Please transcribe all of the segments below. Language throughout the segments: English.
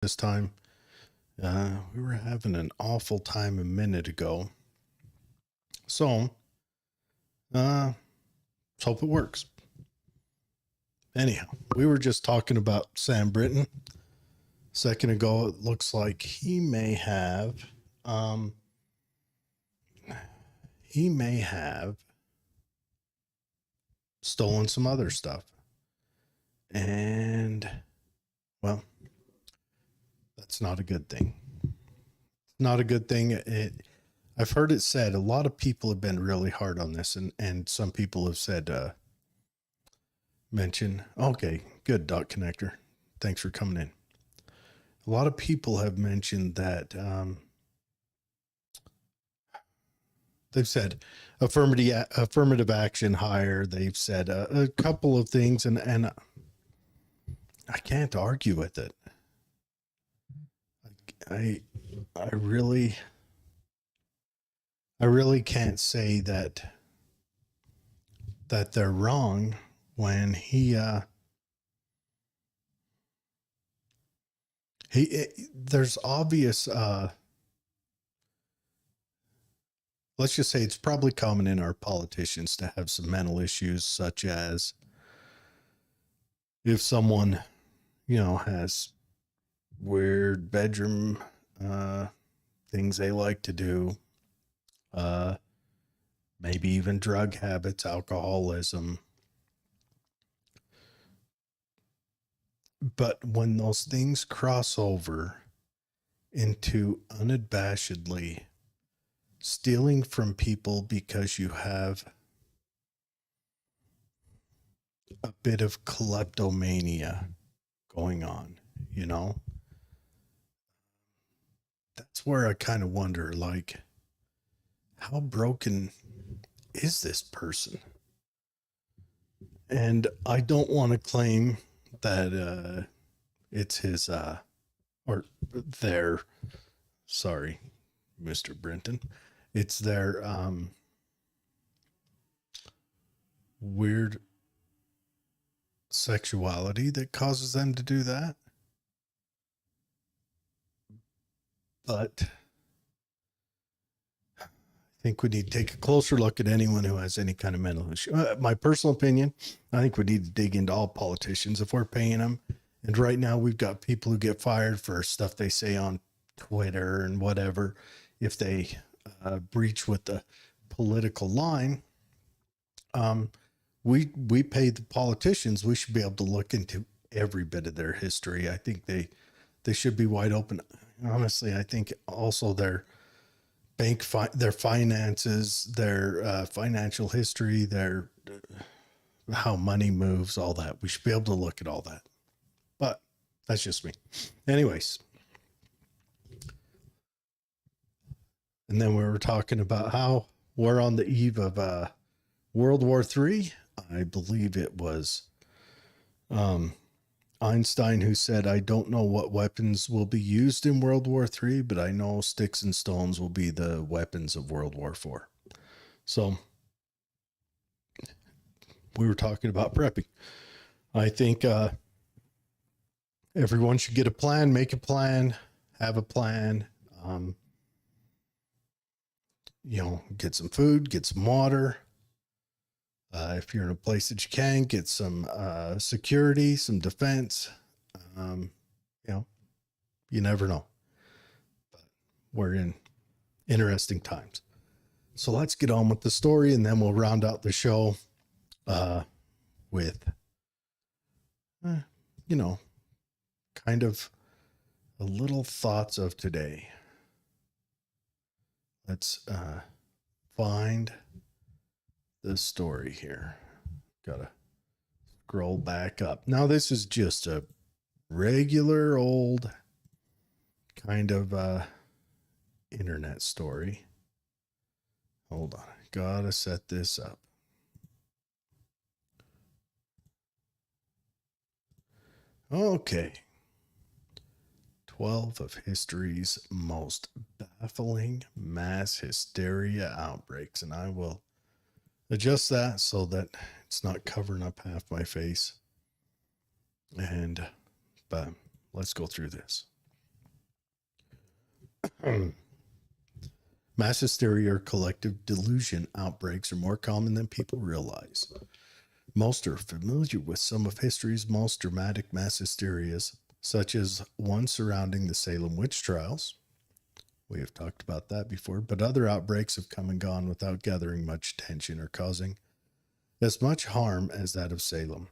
this time. We were having an awful time a minute ago. So, let's hope it works. Anyhow, we were just talking about Sam Britton. A second ago, it looks like um, he may have stolen some other stuff. And, well, that's not a good thing. Not a good thing. I've heard it said, a lot of people have been really hard on this, and some people have said, mention, okay, good, Dot Connector. Thanks for coming in. A lot of people have mentioned that they've said affirmative action hire. They've said a couple of things, and I can't argue with it. I really can't say that they're wrong when he there's obvious let's just say it's probably common in our politicians to have some mental issues, such as if someone has weird bedroom things they like to do, maybe even drug habits, alcoholism. But when those things cross over into unabashedly stealing from people because you have a bit of kleptomania going on, that's where I kind of wonder, like, how broken is this person? And I don't want to claim that it's his or their, sorry, Mr. Brenton, it's their weird sexuality that causes them to do that. But I think we need to take a closer look at anyone who has any kind of mental issue. My personal opinion, I think we need to dig into all politicians if we're paying them. And right now we've got people who get fired for stuff they say on Twitter and whatever. If they breach with the political line, we pay the politicians. We should be able to look into every bit of their history. I think they should be wide open. Honestly, I think also their their finances, their financial history, their how money moves, all that. We should be able to look at all that. But that's just me. Anyways. And then we were talking about how we're on the eve of World War III. I believe it was Einstein who said, I don't know what weapons will be used in World War III, but I know sticks and stones will be the weapons of World War IV. So we were talking about prepping. I think everyone should get a plan, make a plan, have a plan. Get some food, get some water. If you're in a place that you can, get some security, some defense. You never know. But we're in interesting times. So let's get on with the story, and then we'll round out the show with, kind of a little thoughts of today. Let's find the story here. Gotta scroll back up. Now, this is just a regular old kind of internet story. Hold on. Gotta set this up. Okay. 12 of history's most baffling mass hysteria outbreaks. And I will adjust that so that it's not covering up half my face. But let's go through this. Mass hysteria or collective delusion outbreaks are more common than people realize. Most are familiar with some of history's most dramatic mass hysterias, such as one surrounding the Salem witch trials. We have talked about that before, but other outbreaks have come and gone without gathering much attention or causing as much harm as that of Salem.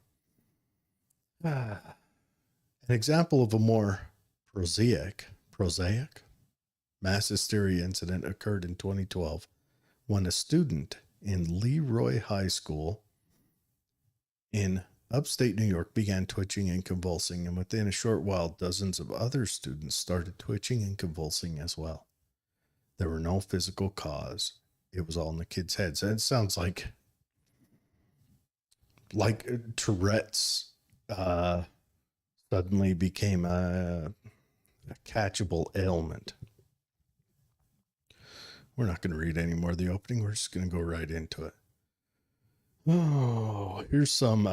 An example of a more prosaic mass hysteria incident occurred in 2012 when a student in Leroy High School in upstate New York began twitching and convulsing, and within a short while, dozens of other students started twitching and convulsing as well. There were no physical cause. It was all in the kids' heads. And it sounds like Tourette's suddenly became a catchable ailment. We're not going to read any more of the opening. We're just going to go right into it. Oh, here's some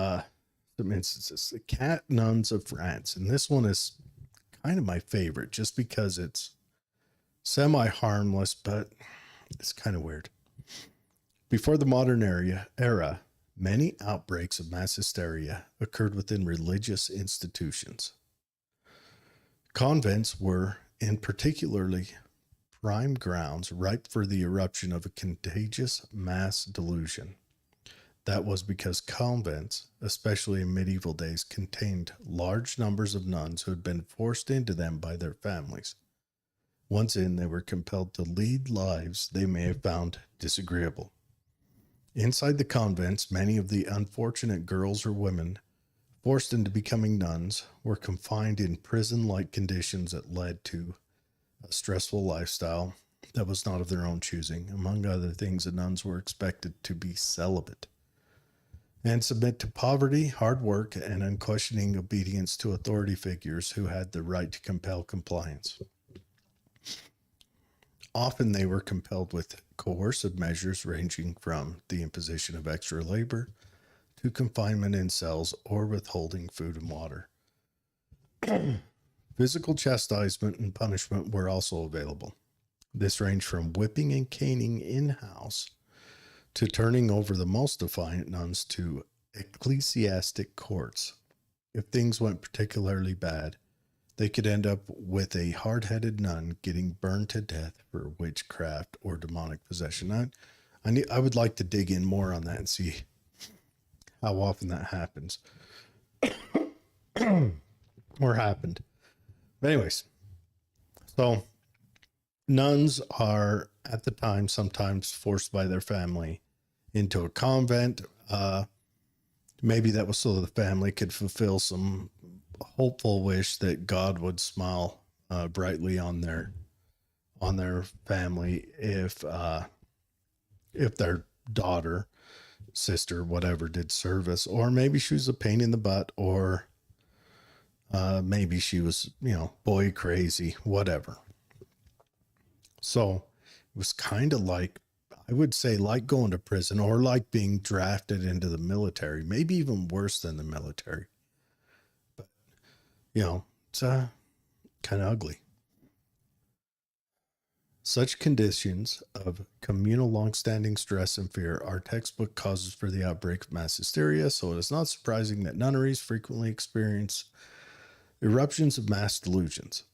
instances. The cat nuns of France. And this one is kind of my favorite just because it's semi-harmless, but it's kind of weird. Before the modern era, many outbreaks of mass hysteria occurred within religious institutions. Convents were in particularly prime grounds ripe for the eruption of a contagious mass delusion. That was because convents, especially in medieval days, contained large numbers of nuns who had been forced into them by their families. Once in, they were compelled to lead lives they may have found disagreeable. Inside the convents, many of the unfortunate girls or women forced into becoming nuns were confined in prison-like conditions that led to a stressful lifestyle that was not of their own choosing. Among other things, the nuns were expected to be celibate and submit to poverty, hard work, and unquestioning obedience to authority figures who had the right to compel compliance. Often they were compelled with coercive measures ranging from the imposition of extra labor to confinement in cells or withholding food and water. Physical chastisement and punishment were also available. This ranged from whipping and caning in-house to turning over the most defiant nuns to ecclesiastic courts. If things went particularly bad, they could end up with a hard-headed nun getting burned to death for witchcraft or demonic possession. I would like to dig in more on that and see how often that happens or happened. But anyways, so nuns are at the time sometimes forced by their family into a convent. Maybe that was so the family could fulfill some hopeful wish that God would smile brightly on their family if their daughter, sister, whatever, did service, or maybe she was a pain in the butt, or maybe she was, boy crazy, whatever. So it was kind of like, I would say, like going to prison or like being drafted into the military, maybe even worse than the military. But, it's kind of ugly. Such conditions of communal long-standing stress and fear are textbook causes for the outbreak of mass hysteria, so it is not surprising that nunneries frequently experience eruptions of mass delusions.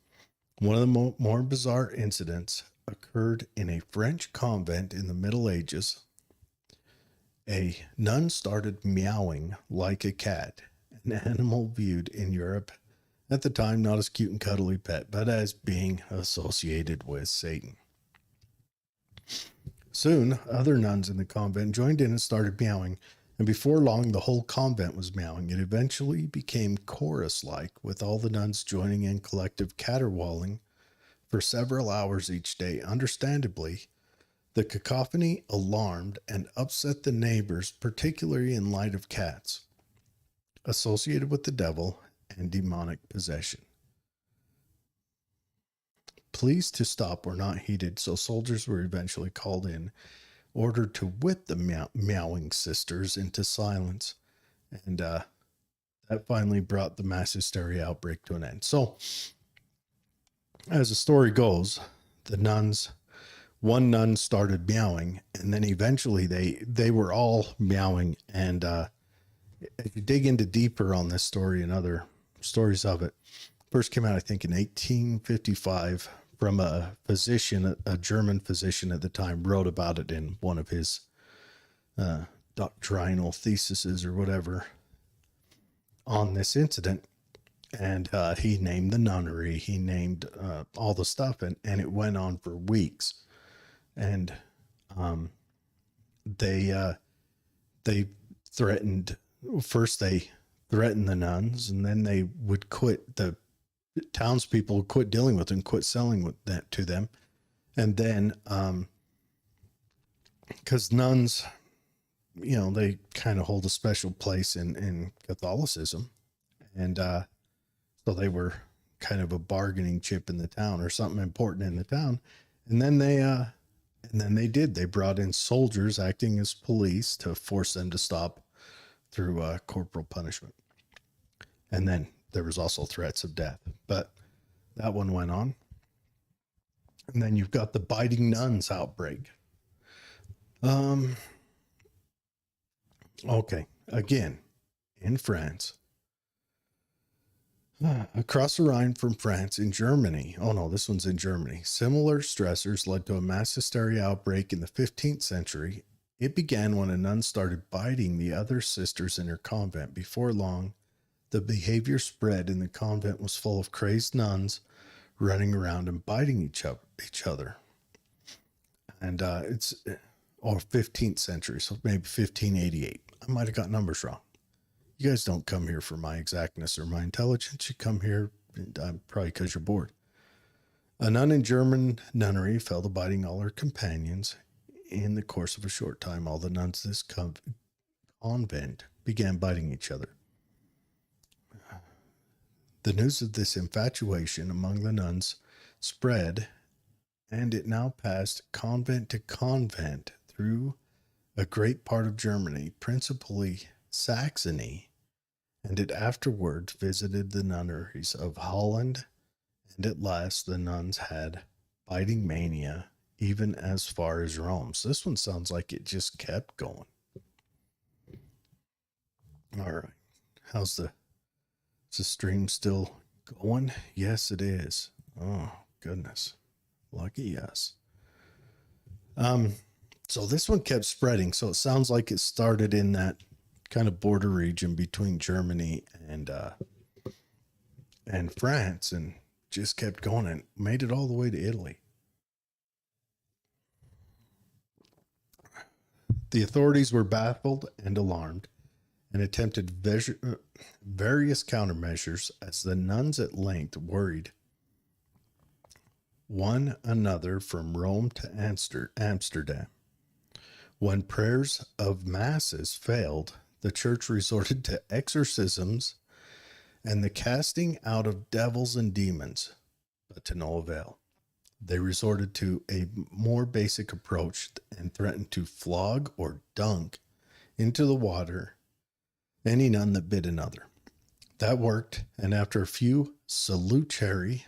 One of the more bizarre incidents occurred in a French convent in the Middle Ages. A nun started meowing like a cat, an animal viewed in Europe at the time not as cute and cuddly pet, but as being associated with Satan. Soon, other nuns in the convent joined in and started meowing, and before long, the whole convent was meowing. It eventually became chorus-like, with all the nuns joining in collective caterwauling for several hours each day. Understandably, the cacophony alarmed and upset the neighbors, particularly in light of cats associated with the devil and demonic possession. Pleas to stop were not heeded, so soldiers were eventually called in, ordered to whip the meowing sisters into silence, and that finally brought the mass hysteria outbreak to an end. So, as the story goes, the nuns, one nun started meowing, and then eventually they were all meowing. And if you dig into deeper on this story and other stories of it, first came out, I think, in 1855 from a physician, a German physician at the time, wrote about it in one of his doctrinal theses or whatever on this incident. And he named the nunnery, he named all the stuff, and it went on for weeks. And they threatened, first they threatened the nuns, and then they would quit, the townspeople would quit dealing with them, quit selling with that to them. And then because nuns, you know, they kind of hold a special place in Catholicism, and so they were kind of a bargaining chip in the town, or something important in the town. And then they brought in soldiers acting as police to force them to stop through corporal punishment. And then there was also threats of death, but that one went on. And then you've got the biting nuns outbreak. Okay, again, in France. Across the Rhine from France, in Germany. Oh no, this one's in Germany. Similar stressors led to a mass hysteria outbreak in the 15th century. It began when a nun started biting the other sisters in her convent. Before long, the behavior spread, and the convent was full of crazed nuns running around and biting each other. And it's 15th century, so maybe 1588. I might have got numbers wrong. You guys don't come here for my exactness or my intelligence. You come here probably because you're bored. A nun in German nunnery fell to biting all her companions. In the course of a short time, all the nuns in this convent began biting each other. The news of this infatuation among the nuns spread, and it now passed convent to convent through a great part of Germany, principally Saxony, and it afterwards visited the nunneries of Holland, and at last the nuns had biting mania even as far as Rome. So this one sounds like it just kept going. All right. Is the stream still going? Yes, it is. Oh, goodness. Lucky us. So this one kept spreading. So it sounds like it started in that kind of border region between Germany and France, and just kept going and made it all the way to Italy. The authorities were baffled and alarmed and attempted various countermeasures as the nuns at length worried one another from Rome to Amsterdam. When prayers of masses failed, the church resorted to exorcisms and the casting out of devils and demons, but to no avail. They resorted to a more basic approach and threatened to flog or dunk into the water any nun that bit another. That worked, and after a few salutary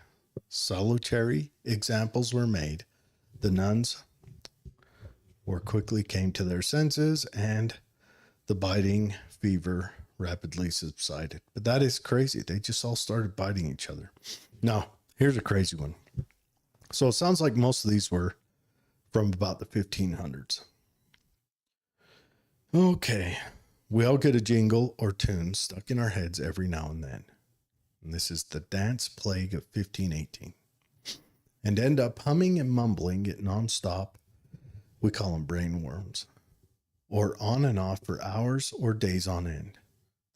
examples were made, the nuns quickly came to their senses, and the biting fever rapidly subsided. But that is crazy. They just all started biting each other. Now, here's a crazy one. So it sounds like most of these were from about the 1500s. Okay. We all get a jingle or tune stuck in our heads every now and then. And this is the dance plague of 1518. And end up humming and mumbling it nonstop. We call them brainworms. Or on and off for hours or days on end.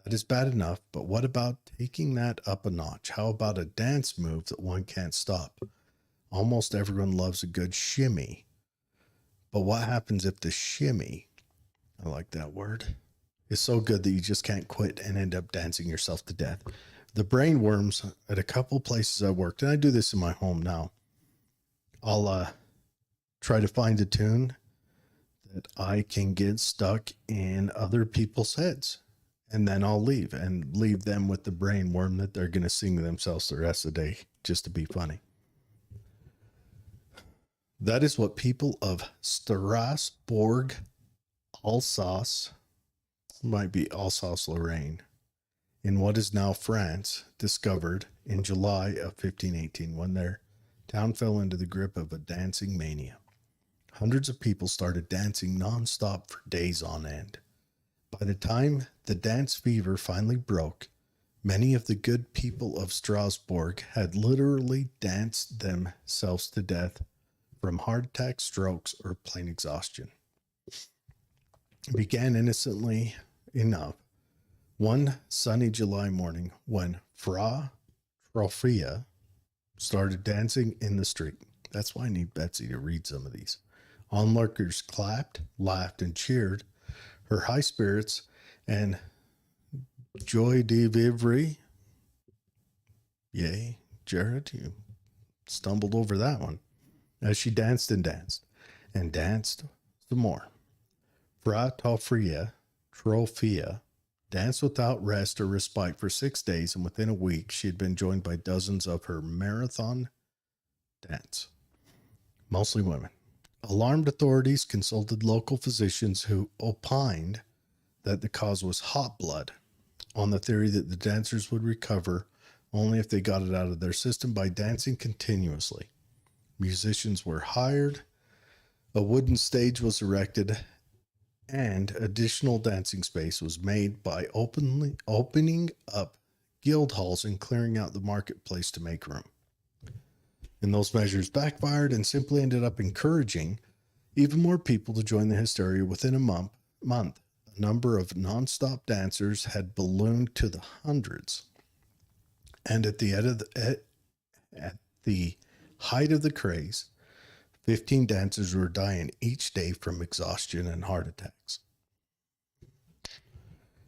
That is bad enough, but what about taking that up a notch? How about a dance move that one can't stop? Almost everyone loves a good shimmy. But what happens if the shimmy, I like that word, is so good that you just can't quit and end up dancing yourself to death? The brainworms at a couple places I worked, and I do this in my home now, I'll try to find a tune that I can get stuck in other people's heads. And then I'll leave them with the brainworm that they're going to sing to themselves the rest of the day just to be funny. That is what people of Strasbourg, Alsace, might be Alsace-Lorraine, in what is now France, discovered in July of 1518 when their town fell into the grip of a dancing mania. Hundreds of people started dancing nonstop for days on end. By the time the dance fever finally broke, many of the good people of Strasbourg had literally danced themselves to death from heart attacks, strokes, or plain exhaustion. It began innocently enough one sunny July morning when Fra Trofia started dancing in the street. That's why I need Betsy to read some of these. Onlookers clapped, laughed, and cheered her high spirits and joie de vivre. Yay, Jared, you stumbled over that one. As she danced and danced and danced some more. Fra Trofia danced without rest or respite for 6 days, and within a week she had been joined by dozens of her marathon dance, mostly women. Alarmed authorities consulted local physicians who opined that the cause was hot blood, on the theory that the dancers would recover only if they got it out of their system by dancing continuously. Musicians were hired, a wooden stage was erected, and additional dancing space was made by opening up guild halls and clearing out the marketplace to make room. And those measures backfired and simply ended up encouraging even more people to join the hysteria. Within a month, the number of nonstop dancers had ballooned to the hundreds. And at the height of the craze, 15 dancers were dying each day from exhaustion and heart attacks.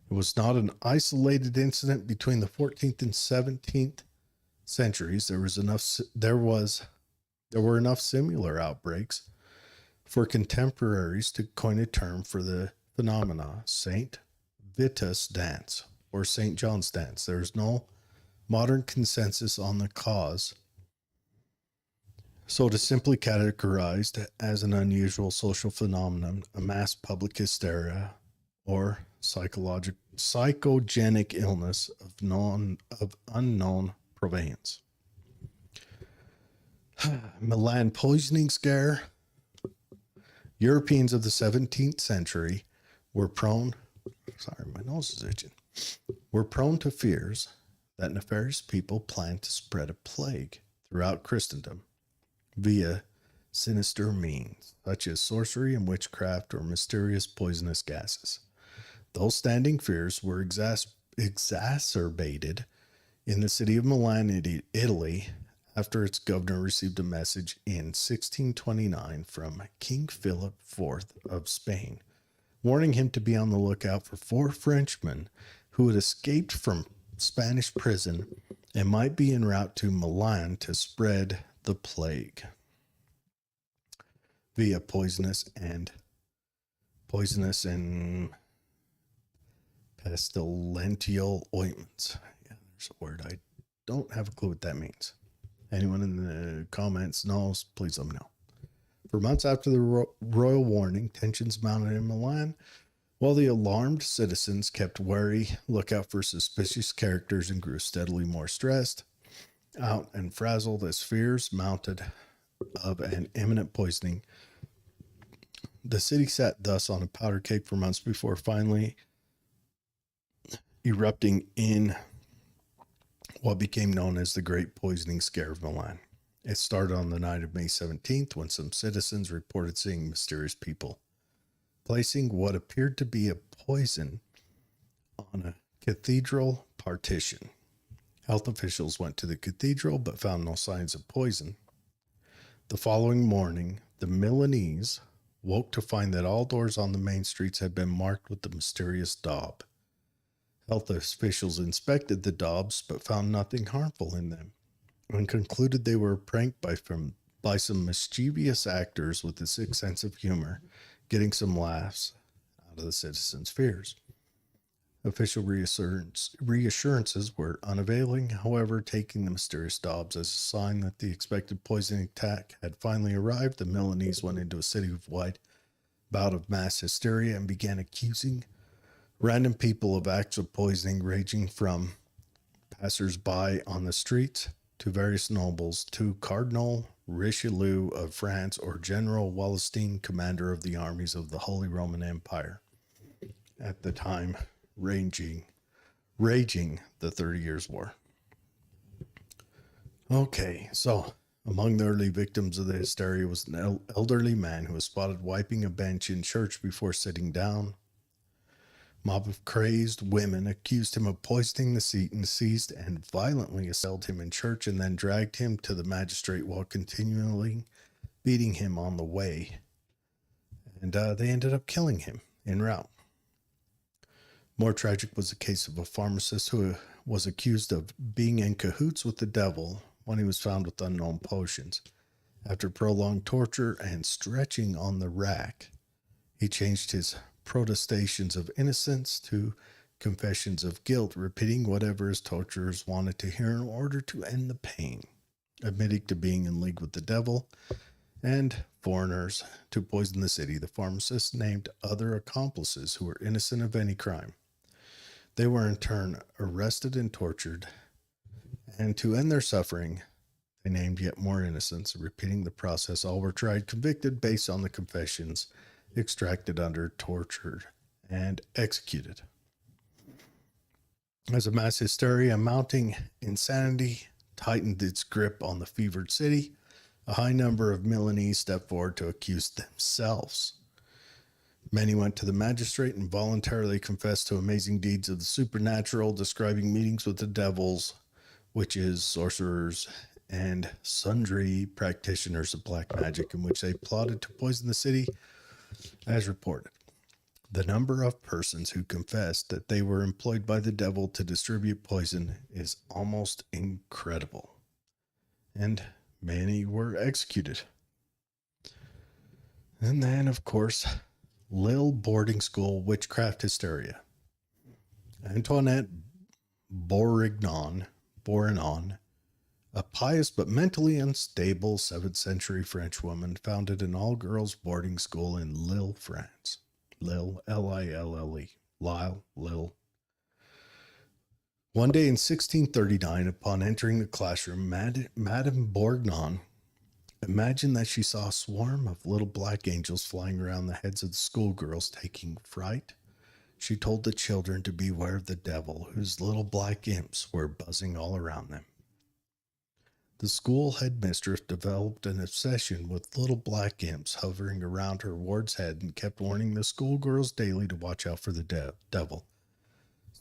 It was not an isolated incident between the 14th and 17th centuries. There were enough similar outbreaks for contemporaries to coin a term for the phenomena, Saint Vitus dance or St. John's dance. There is no modern consensus on the cause, so it is simply categorized as an unusual social phenomenon, a mass public hysteria, or psychogenic illness of unknown provenance. Milan poisoning scare. Europeans of the 17th century were prone to fears that nefarious people planned to spread a plague throughout Christendom via sinister means, such as sorcery and witchcraft or mysterious poisonous gases. Those standing fears were exacerbated in the city of Milan, Italy, after its governor received a message in 1629 from King Philip IV of Spain, warning him to be on the lookout for 4 Frenchmen who had escaped from Spanish prison and might be en route to Milan to spread the plague via poisonous and pestilential ointments. Yeah, there's a word. I don't have a clue what that means. Anyone in the comments knows, please let me know. For months after the royal warning, tensions mounted in Milan, while the alarmed citizens kept wary lookout for suspicious characters and grew steadily more stressed out and frazzled as fears mounted of an imminent poisoning. The city sat thus on a powder keg for months before finally erupting in what became known as the Great Poisoning Scare of Milan. It started on the night of May 17th when some citizens reported seeing mysterious people placing what appeared to be a poison on a cathedral partition. Health officials went to the cathedral but found no signs of poison. The following morning, the Milanese woke to find that all doors on the main streets had been marked with the mysterious daub. Health officials inspected the daubs but found nothing harmful in them and concluded they were pranked by some mischievous actors with a sick sense of humor, getting some laughs out of the citizens' fears. Official reassurances were unavailing, however, taking the mysterious Dobbs as a sign that the expected poisoning attack had finally arrived. The Milanese went into a city-wide bout of mass hysteria and began accusing random people of acts of poisoning, ranging from passers-by on the streets to various nobles to Cardinal Richelieu of France or General Wallenstein, commander of the armies of the Holy Roman Empire, at the time raging the 30 Years' War. Okay, so among the early victims of the hysteria was an elderly man who was spotted wiping a bench in church before sitting down. Mob of crazed women accused him of poisoning the seat and seized and violently assailed him in church and then dragged him to the magistrate while continually beating him on the way. And they ended up killing him en route. More tragic was the case of a pharmacist who was accused of being in cahoots with the devil when he was found with unknown potions. After prolonged torture and stretching on the rack, he changed his protestations of innocence to confessions of guilt, repeating whatever his torturers wanted to hear in order to end the pain, admitting to being in league with the devil and foreigners to poison the city. The pharmacist named other accomplices who were innocent of any crime. They were in turn arrested and tortured, and to end their suffering, they named yet more innocents, repeating the process. All were tried, convicted based on the confessions extracted under torture, and executed. As a mass hysteria, mounting insanity tightened its grip on the fevered city, a high number of Milanese stepped forward to accuse themselves. Many went to the magistrate and voluntarily confessed to amazing deeds of the supernatural, describing meetings with the devils, witches, sorcerers, and sundry practitioners of black magic in which they plotted to poison the city, as reported. The number of persons who confessed that they were employed by the devil to distribute poison is almost incredible, and many were executed. And then, of course, Lille boarding school witchcraft hysteria. Antoinette Bourignon, a pious but mentally unstable 7th century French woman, founded an all-girls boarding school in Lille, France. Lille, L-I-L-L-E. Lille. One day in 1639, upon entering the classroom, Madame Bourignon imagined that she saw a swarm of little black angels flying around the heads of the schoolgirls, taking fright. She told the children to beware of the devil, whose little black imps were buzzing all around them. The school headmistress developed an obsession with little black imps hovering around her ward's head and kept warning the schoolgirls daily to watch out for the devil.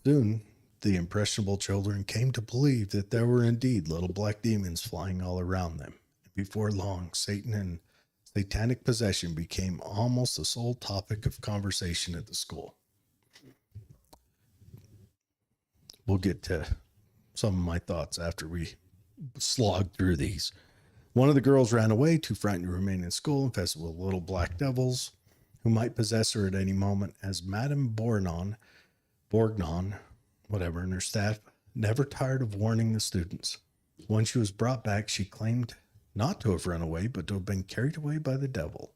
Soon, the impressionable children came to believe that there were indeed little black demons flying all around them. Before long, Satan and satanic possession became almost the sole topic of conversation at the school. We'll get to some of my thoughts after we slog through these. One of the girls ran away, too frightened to remain in school, infested with little black devils who might possess her at any moment, as Madame Bourignon, and her staff never tired of warning the students. When she was brought back, she claimed not to have run away, but to have been carried away by the devil,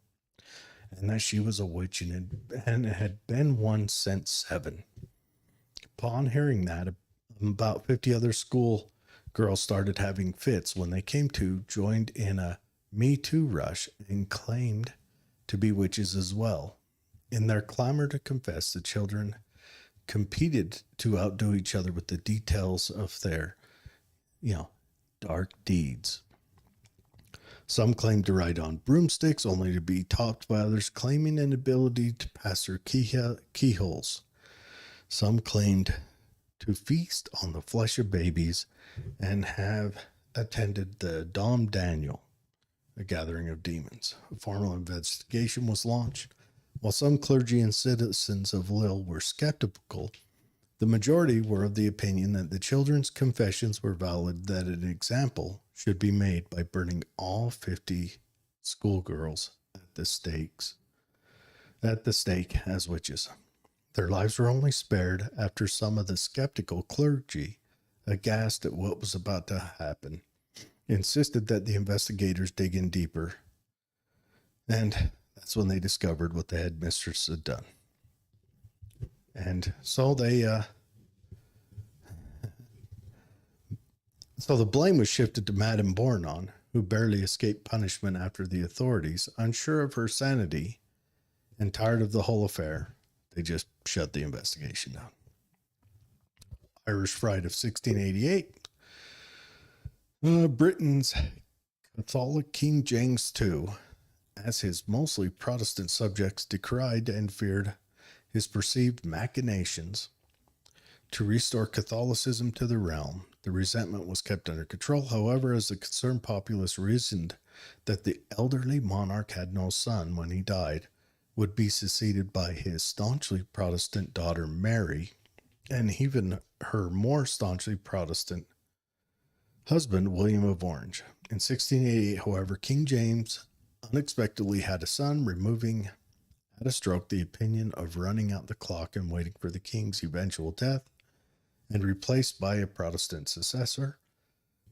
and that she was a witch and had been one since 7. Upon hearing that, about 50 other school girls started having fits when they came to, joined in a Me Too rush, and claimed to be witches as well. In their clamor to confess, the children competed to outdo each other with the details of their, dark deeds. Some claimed to ride on broomsticks, only to be topped by others claiming an ability to pass through keyholes. Some claimed to feast on the flesh of babies and have attended the Dom Daniel, a gathering of demons. A formal investigation was launched. While some clergy and citizens of Lille were skeptical, the majority were of the opinion that the children's confessions were valid, that an example should be made by burning all 50 schoolgirls at the stake as witches. Their lives were only spared after some of the skeptical clergy, aghast at what was about to happen, insisted that the investigators dig in deeper. And that's when they discovered what the headmistress had done. And so so the blame was shifted to Madame Bournon, who barely escaped punishment after the authorities, unsure of her sanity and tired of the whole affair. They just shut the investigation down. Irish Fright of 1688. Britain's Catholic King James II, as his mostly Protestant subjects decried and feared his perceived machinations to restore Catholicism to the realm. The resentment was kept under control, however, as the concerned populace reasoned that the elderly monarch had no son when he died, would be succeeded by his staunchly Protestant daughter Mary, and even her more staunchly Protestant husband William of Orange. In 1688, however, King James unexpectedly had a son, removing at a stroke the opinion of running out the clock and waiting for the king's eventual death, and replaced by a Protestant successor.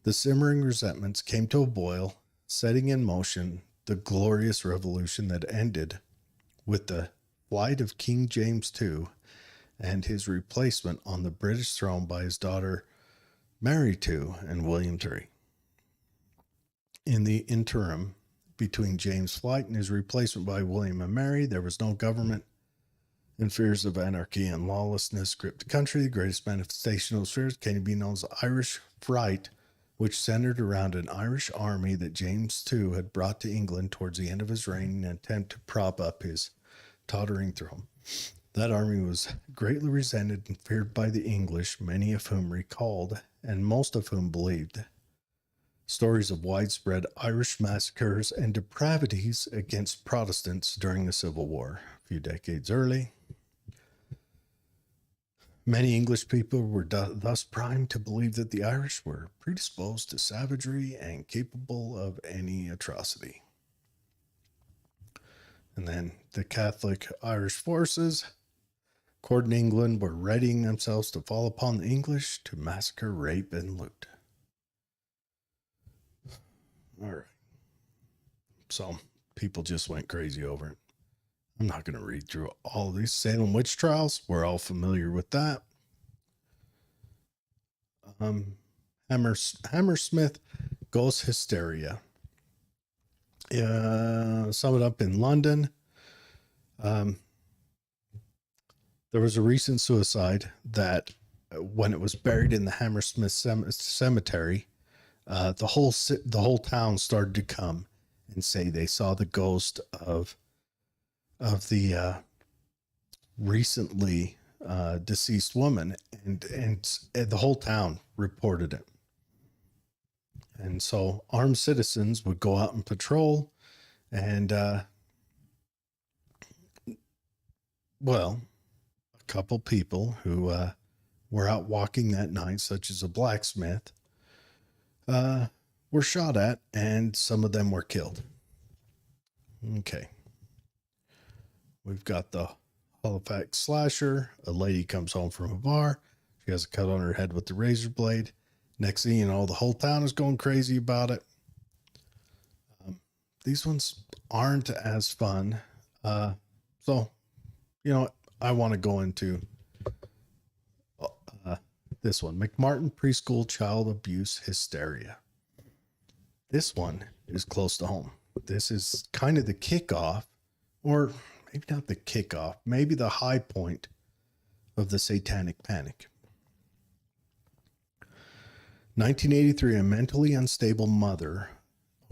The simmering resentments came to a boil, setting in motion the glorious revolution that ended with the flight of King James II and his replacement on the British throne by his daughter Mary II and William III. In the interim between James' flight and his replacement by William and Mary, there was no government, and fears of anarchy and lawlessness gripped the country. The greatest manifestation of those fears came to be known as the Irish Fright, which centered around an Irish army that James II had brought to England towards the end of his reign in an attempt to prop up his tottering throne. That army was greatly resented and feared by the English, many of whom recalled, and most of whom believed, stories of widespread Irish massacres and depravities against Protestants during the Civil War a few decades early. Many English people were thus primed to believe that the Irish were predisposed to savagery and capable of any atrocity. And then the Catholic Irish forces, court in England, were readying themselves to fall upon the English to massacre, rape, and loot. All right. So people just went crazy over it. I'm not going to read through all these Salem witch trials. We're all familiar with that. Hammersmith ghost hysteria. Sum it up in London. There was a recent suicide that when it was buried in the Hammersmith cemetery, the whole town started to come and say they saw the ghost of the recently deceased woman, and the whole town reported it. And so armed citizens would go out and patrol, and a couple people who were out walking that night, such as a blacksmith, were shot at, and some of them were killed. Okay. We've got the Halifax slasher. A lady comes home from a bar. She has a cut on her head with the razor blade. Next thing you know, the whole town is going crazy about it. These ones aren't as fun. So, I want to go into this one. McMartin preschool child abuse hysteria. This one is close to home. This is kind of the kickoff, or maybe not the kickoff, maybe the high point of the satanic panic. 1983, a mentally unstable mother.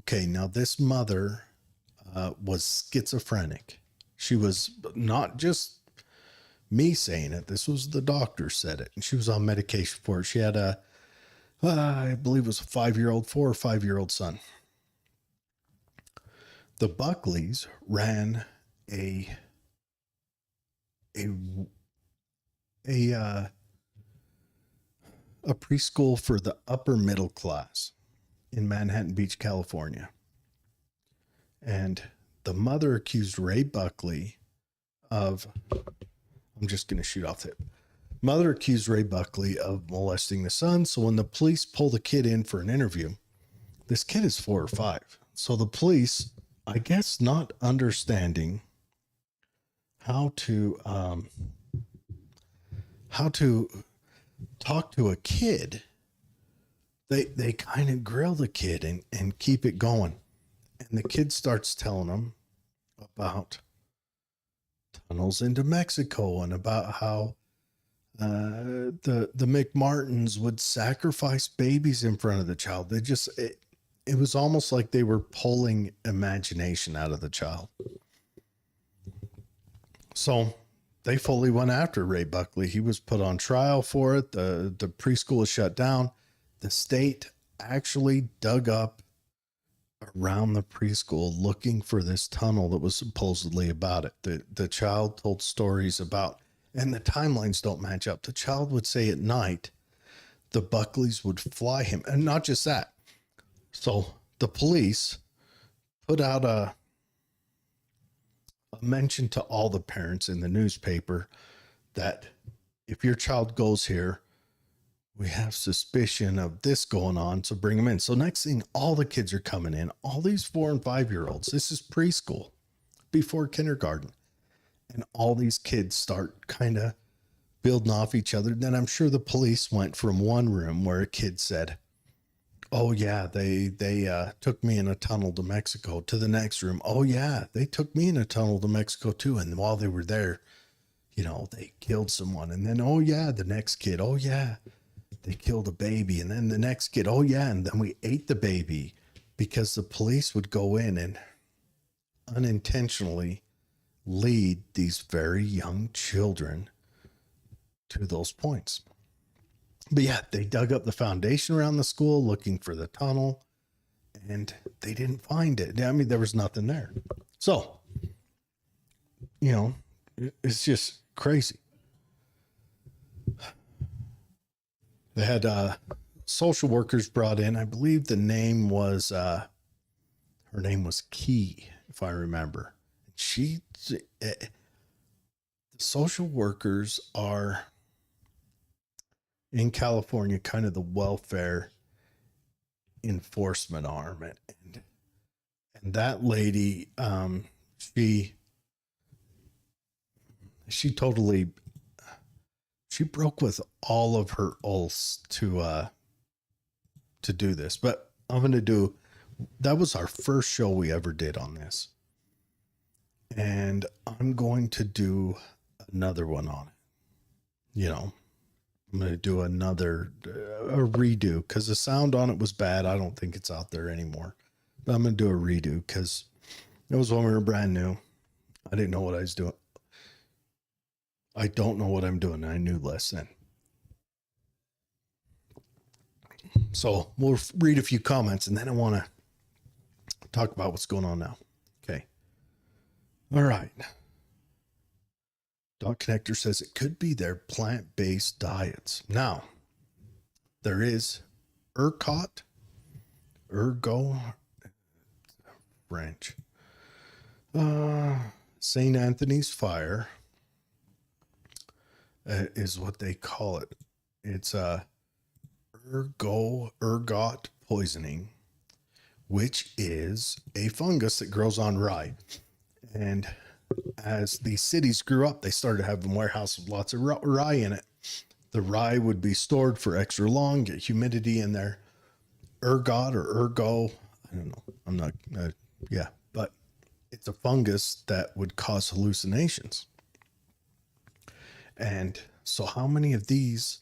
Okay, now this mother was schizophrenic. She was not just me saying it. This was the doctor said it. And she was on medication for it. She had I believe it was a 4 or 5-year-old son. The Buckleys ran a preschool for the upper middle class in Manhattan Beach, California. And the mother accused Ray Buckley of, I'm just going to shoot off the hip. Mother accused Ray Buckley of molesting the son. So when the police pull the kid in for an interview, this kid is 4 or 5. So the police, I guess, not understanding how to talk to a kid, they kind of grill the kid and keep it going. And the kid starts telling them about tunnels into Mexico and about how the McMartins would sacrifice babies in front of the child. It was almost like they were pulling imagination out of the child. So they fully went after Ray Buckley. He was put on trial for it. The preschool was shut down. The state actually dug up around the preschool looking for this tunnel that was supposedly about it. The child told stories about, and the timelines don't match up. The child would say at night, the Buckleys would fly him. And not just that. So the police put out a mention to all the parents in the newspaper that if your child goes here, we have suspicion of this going on, so bring them in. So next thing, all the kids are coming in, all these 4 and 5-year-olds. This is preschool, before kindergarten. And all these kids start kind of building off each other. Then I'm sure the police went from one room where a kid said, oh yeah, they took me in a tunnel to Mexico, to the next room. Oh yeah, they took me in a tunnel to Mexico too. And while they were there, they killed someone. And then, oh yeah, the next kid, oh yeah, they killed a baby. And then the next kid, oh yeah, and then we ate the baby, because the police would go in and unintentionally lead these very young children to those points. But yeah, they dug up the foundation around the school looking for the tunnel, and they didn't find it. I mean, there was nothing there. So, it's just crazy. They had social workers brought in. I believe the name was, her name was Key, if I remember. The social workers are in California kind of the welfare enforcement arm. And that lady, she broke with all of her oaths to do this. But that was our first show we ever did on this. And I'm going to do another one on it. I'm going to do a redo, because the sound on it was bad. I don't think it's out there anymore. But I'm going to do a redo, because it was when we were brand new. I didn't know what I was doing. I don't know what I'm doing. I knew less then. So we'll read a few comments, and then I want to talk about what's going on now. Okay. All right. Dot Connector says it could be their plant-based diets. Now, there is French. St. Anthony's Fire is what they call it. It's ergot poisoning, which is a fungus that grows on rye. And as the cities grew up, they started having warehouses with lots of rye in it. The rye would be stored for extra long, get humidity in there. Ergot or ergo, I don't know. I'm not, but it's a fungus that would cause hallucinations. And so how many of these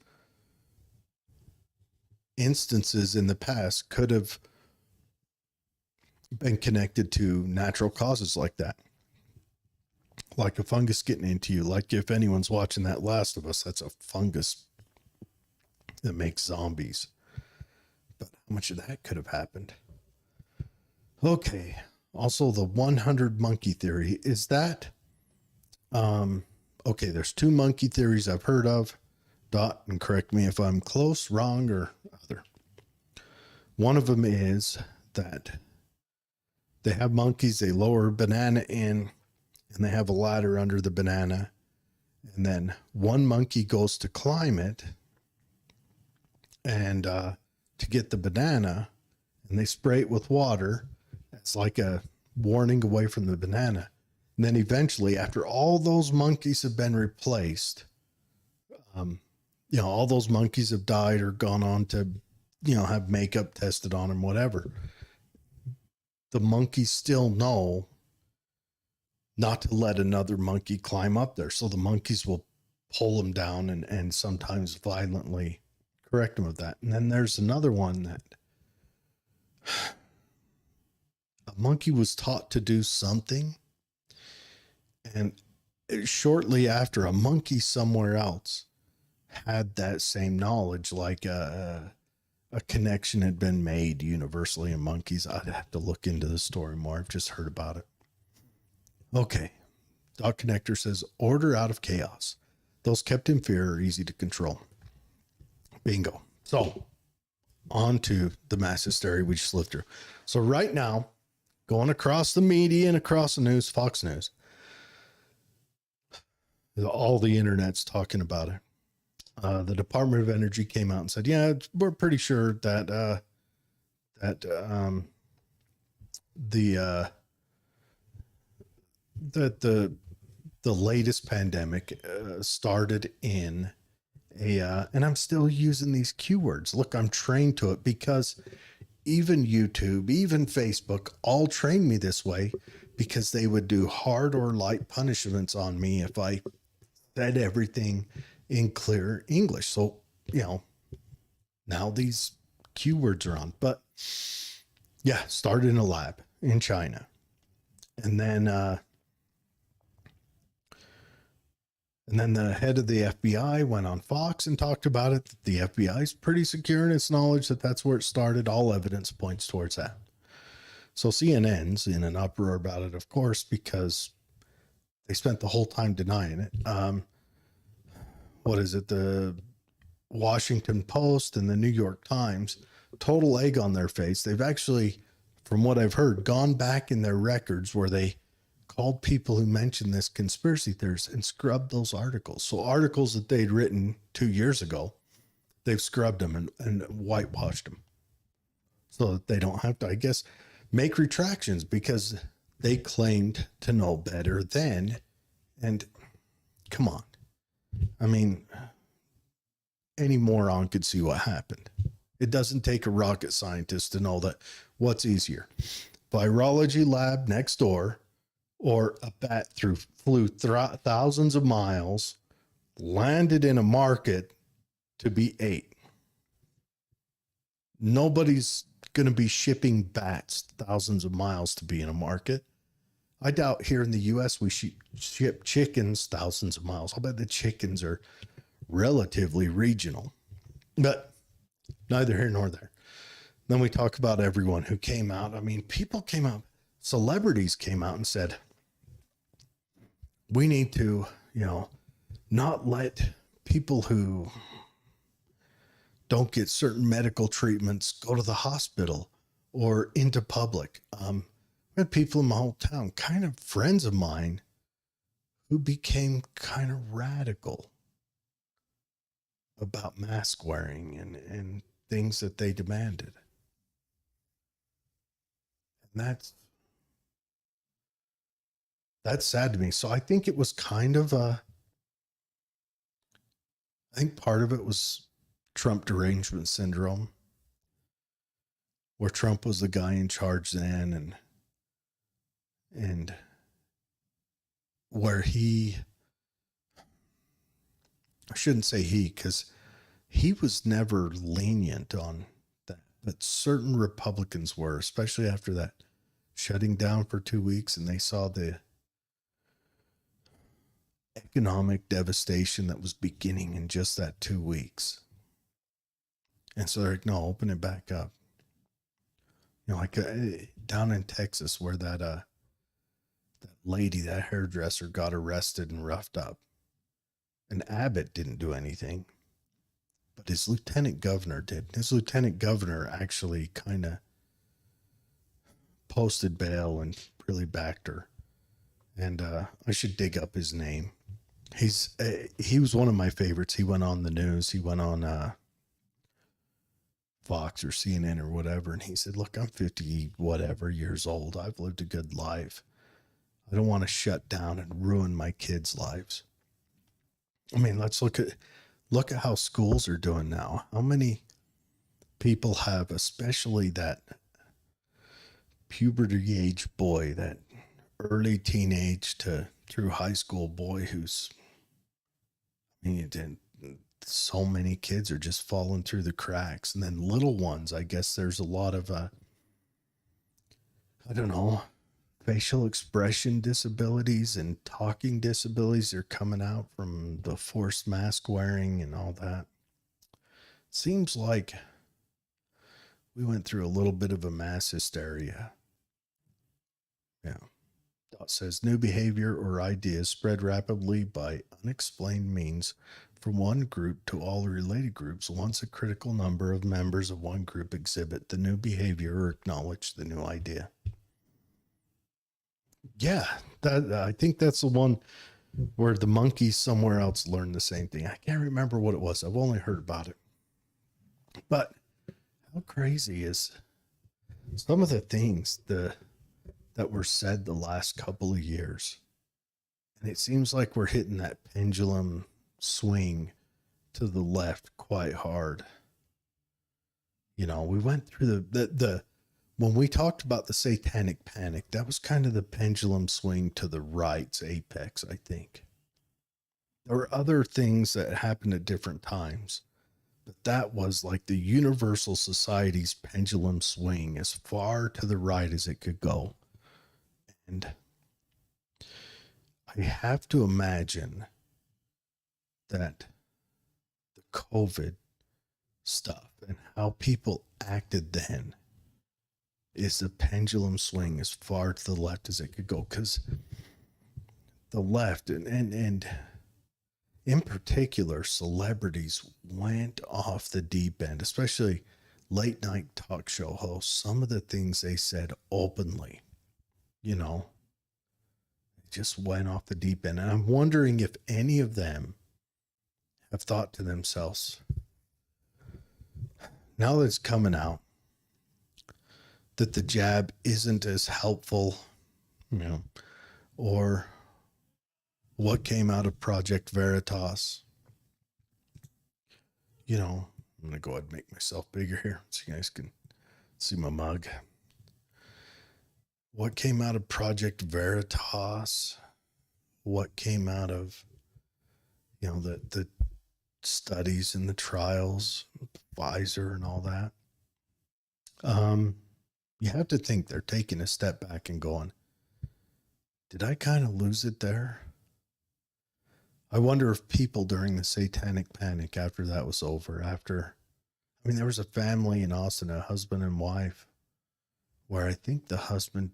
instances in the past could have been connected to natural causes like that? Like a fungus getting into you. Like if anyone's watching that Last of Us, that's a fungus that makes zombies. But how much of that could have happened? Okay. Also, the 100 monkey theory. Is that... okay, there's 2 monkey theories I've heard of. Dot, and correct me if I'm close, wrong, or other. One of them is that they have monkeys, they lower a banana in, and they have a ladder under the banana, And then one monkey goes to climb it and to get the banana, and they spray it with water. It's like a warning away from the banana. And then eventually, after all those monkeys have been replaced, all those monkeys have died or gone on to, have makeup tested on them, whatever. The monkeys still know not to let another monkey climb up there. So the monkeys will pull them down and sometimes violently correct them of that. And then there's another one that a monkey was taught to do something. And shortly after, a monkey somewhere else had that same knowledge, like a connection had been made universally in monkeys. I'd have to look into the story more. I've just heard about it. Okay. Dot Connector says, order out of chaos. Those kept in fear are easy to control. Bingo. So on to the mass hysteria we just lived through. So right now, going across the media and across the news, Fox News, all the internet's talking about it. The Department of Energy came out and said, yeah, we're pretty sure that the latest pandemic started in and I'm still using these keywords. Look, I'm trained to it because even YouTube, even Facebook, all trained me this way because they would do hard or light punishments on me if I said everything in clear English. So, now these keywords are on, but yeah, started in a lab in China. And then the head of the FBI went on Fox and talked about it. The FBI is pretty secure in its knowledge that that's where it started. All evidence points towards that. So CNN's in an uproar about it, of course, because they spent the whole time denying it. What is it? The Washington Post and the New York Times, total egg on their face. They've actually, from what I've heard, gone back in their records where they called people who mentioned this conspiracy theorists and scrubbed those articles. So articles that they'd written 2 years ago, they've scrubbed them and whitewashed them so that they don't have to, I guess, make retractions because they claimed to know better then. And come on. I mean, any moron could see what happened. It doesn't take a rocket scientist to know that what's easier, virology lab next door, or a bat flew thousands of miles, landed in a market to be ate. Nobody's going to be shipping bats thousands of miles to be in a market. I doubt here in the U.S. we ship chickens thousands of miles. I'll bet the chickens are relatively regional, but neither here nor there. Then we talk about everyone who came out. I mean, people came out, celebrities came out and said, we need to, not let people who don't get certain medical treatments go to the hospital or into public. I had people in my hometown, kind of friends of mine, who became kind of radical about mask wearing and things that they demanded. And that's sad to me. So I think it was kind of I think part of it was Trump derangement syndrome, where Trump was the guy in charge then, and where I shouldn't say because he was never lenient on that, but certain Republicans were, especially after that shutting down for 2 weeks and they saw the economic devastation that was beginning in just that 2 weeks. And so they're like, no, open it back up. Like down in Texas where that lady, that hairdresser, got arrested and roughed up. And Abbott didn't do anything, but his lieutenant governor did. His lieutenant governor actually kind of posted bail and really backed her. And I should dig up his name. He was one of my favorites. He went on the news. He went on Fox or CNN or whatever, and he said, "Look, I'm 50 whatever years old. I've lived a good life. I don't want to shut down and ruin my kids' lives." I mean, let's look at how schools are doing now. How many people have, especially that puberty age boy, that early teenage to through high school boy who's, I mean, so many kids are just falling through the cracks. And then little ones, I guess there's a lot of, I don't know, facial expression disabilities and talking disabilities are coming out from the forced mask wearing and all that. Seems like we went through a little bit of a mass hysteria. Yeah. Dot says new behavior or ideas spread rapidly by unexplained means from one group to all related groups once a critical number of members of one group exhibit the new behavior or acknowledge the new idea. Yeah, that I think that's the one where the monkeys somewhere else learned the same thing. I can't remember what it was. I've only heard about it. But how crazy is some of the things that were said the last couple of years? And it seems like we're hitting that pendulum swing to the left quite hard. You know, we went through the when we talked about the satanic panic, that was kind of the pendulum swing to the right's apex, I think. There were other things that happened at different times, but that was like the universal society's pendulum swing as far to the right as it could go. And I have to imagine that the COVID stuff and how people acted then is the pendulum swing as far to the left as it could go, because the left and in particular celebrities went off the deep end, especially late night talk show hosts. Some of the things they said openly, you know, just went off the deep end. And I'm wondering if any of them have thought to themselves, now that it's coming out that the jab isn't as helpful, you know, or what came out of Project Veritas. You know, I'm going to go ahead and make myself bigger here so you guys can see my mug. What came out of Project Veritas? What came out of, you know, the studies and the trials, Pfizer and all that? You have to think they're taking a step back and going, did I kind of lose it there? I wonder if people during the satanic panic after that was over, there was a family in Austin, a husband and wife, where I think the husband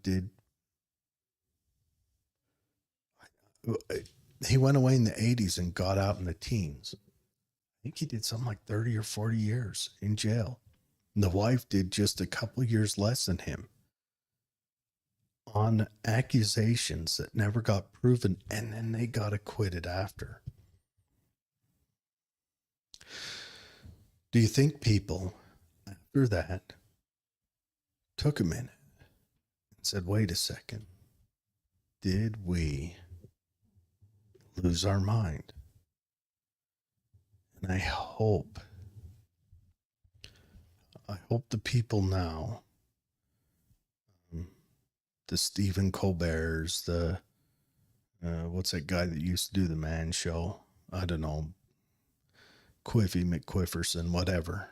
he went away in the 80s and got out in the teens. I think he did something like 30 or 40 years in jail. And the wife did just a couple years less than him on accusations that never got proven, and then they got acquitted after. Do you think people after that took a minute and said, wait a second, did we lose our mind? And I hope the people now, the Stephen Colbert's, the what's that guy that used to do the Man Show? I don't know, Quiffy McQuifferson, whatever.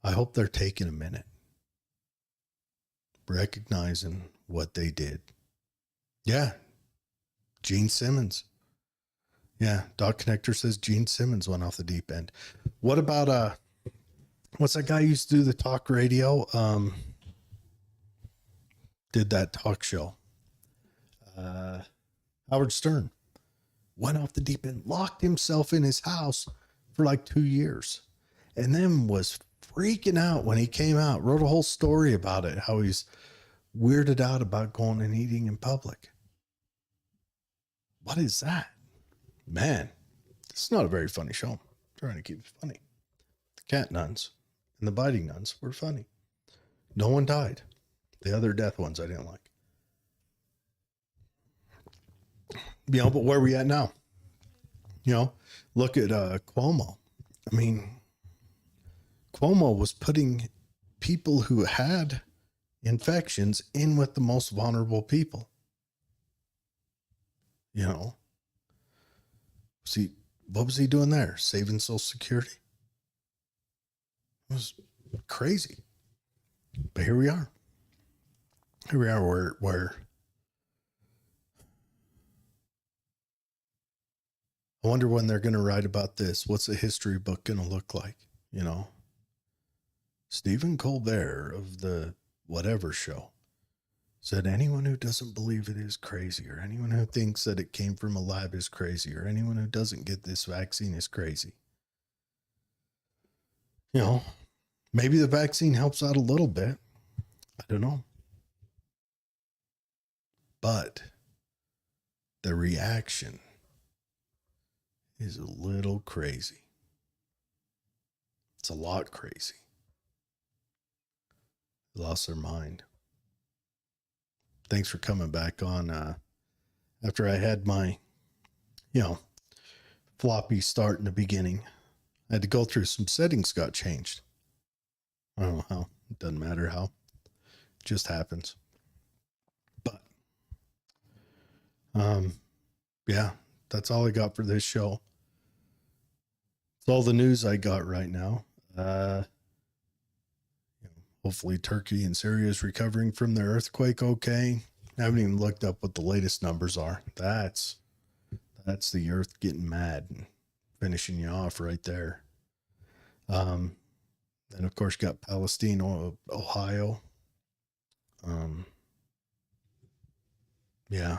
I hope they're taking a minute, recognizing what they did. Yeah, Gene Simmons. Yeah, Doc Connector says Gene Simmons went off the deep end. What about what's that guy who used to do the talk radio? Did that talk show. Howard Stern went off the deep end, locked himself in his house for like 2 years, and then was freaking out when he came out, wrote a whole story about it, how he's weirded out about going and eating in public. What is that? Man, it's not a very funny show. I'm trying to keep it funny. The cat nuns and the biting nuns were funny. No one died. The other death ones I didn't like. But where are we at now? Look at Cuomo. I mean, Cuomo was putting people who had infections in with the most vulnerable people. See, what was he doing there? Saving Social Security? It was crazy. But here we are. Here we are where I wonder when they're going to write about this. What's the history book going to look like? Stephen Colbert of the whatever show said anyone who doesn't believe it is crazy, or anyone who thinks that it came from a lab is crazy, or anyone who doesn't get this vaccine is crazy. Maybe the vaccine helps out a little bit. I don't know. But the reaction is a little crazy. It's a lot crazy. They lost their mind. Thanks for coming back on after I had my, floppy start in the beginning. I had to go through some settings got changed. I don't know how. It doesn't matter how. It just happens. But yeah, that's all I got for this show. It's all the news I got right now. Hopefully Turkey and Syria is recovering from their earthquake okay. I haven't even looked up what the latest numbers are. That's the earth getting mad and finishing you off right there. And of course got Palestine, Ohio. Yeah.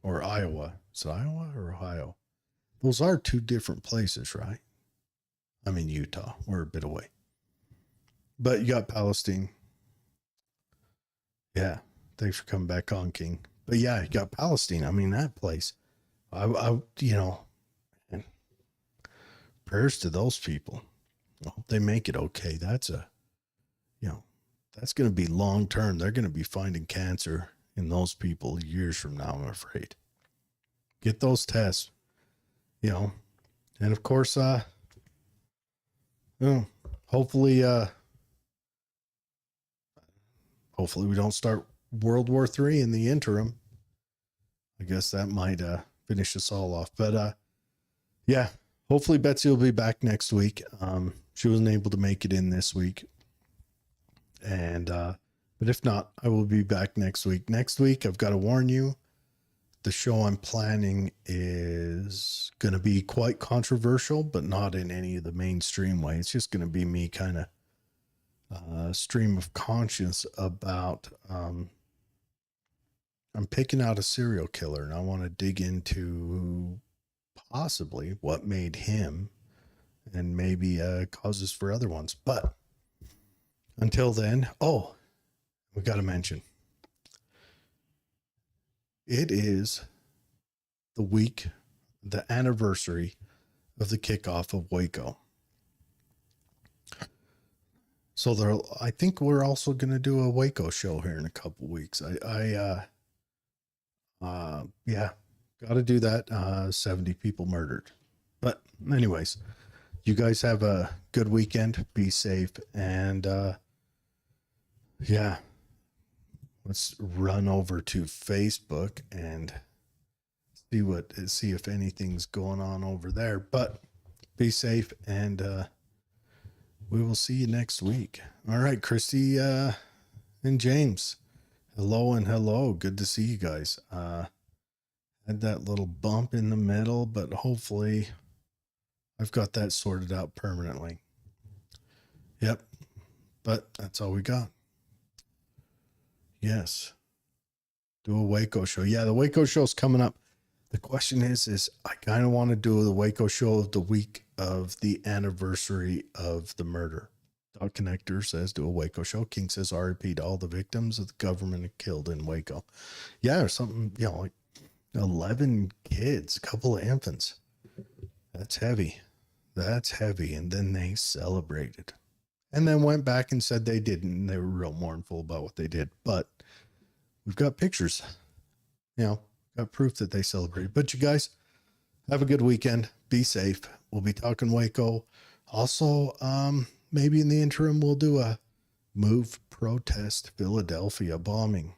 Or Iowa. Is it Iowa or Ohio? Those are two different places, right? I'm in Utah. We're a bit away. But you got Palestine. Yeah. Thanks for coming back on, King. But yeah, you got Palestine. I mean, that place. I prayers to those people. I hope they make it okay. That's that's going to be long term. They're going to be finding cancer in those people years from now, I'm afraid. Get those tests, and of course, hopefully we don't start World War III in the interim. I guess that might finish us all off. But yeah, hopefully Betsy will be back next week. She wasn't able to make it in this week. And but if not, I will be back next week. Next week, I've got to warn you, the show I'm planning is going to be quite controversial, but not in any of the mainstream way. It's just going to be me kind of stream of conscience about I'm picking out a serial killer, and I want to dig into possibly what made him and maybe causes for other ones. But until then, we got to mention, it is the week, the anniversary of the kickoff of Waco. So I think we're also going to do a Waco show here in a couple weeks. Yeah, got to do that. 70 people murdered. But anyways, you guys have a good weekend. Be safe. And yeah, let's run over to Facebook and see if anything's going on over there. But be safe, and we will see you next week. All right, Christy and James. Hello and hello. Good to see you guys. Had that little bump in the middle, but hopefully I've got that sorted out permanently. Yep. But that's all we got. Yes. Do a Waco show. Yeah, the Waco show's coming up. The question is I kind of want to do the Waco show the week of the anniversary of the murder. Dot Connector says do a Waco show. King says RIP to all the victims of the government killed in Waco. Yeah, or something, like 11 kids, a couple of infants. That's heavy. That's heavy. And then they celebrated and then went back and said they didn't. And they were real mournful about what they did. But we've got pictures, got proof that they celebrated. But you guys have a good weekend. Be safe. We'll be talking Waco. Also, maybe in the interim, we'll do a move protest Philadelphia bombing.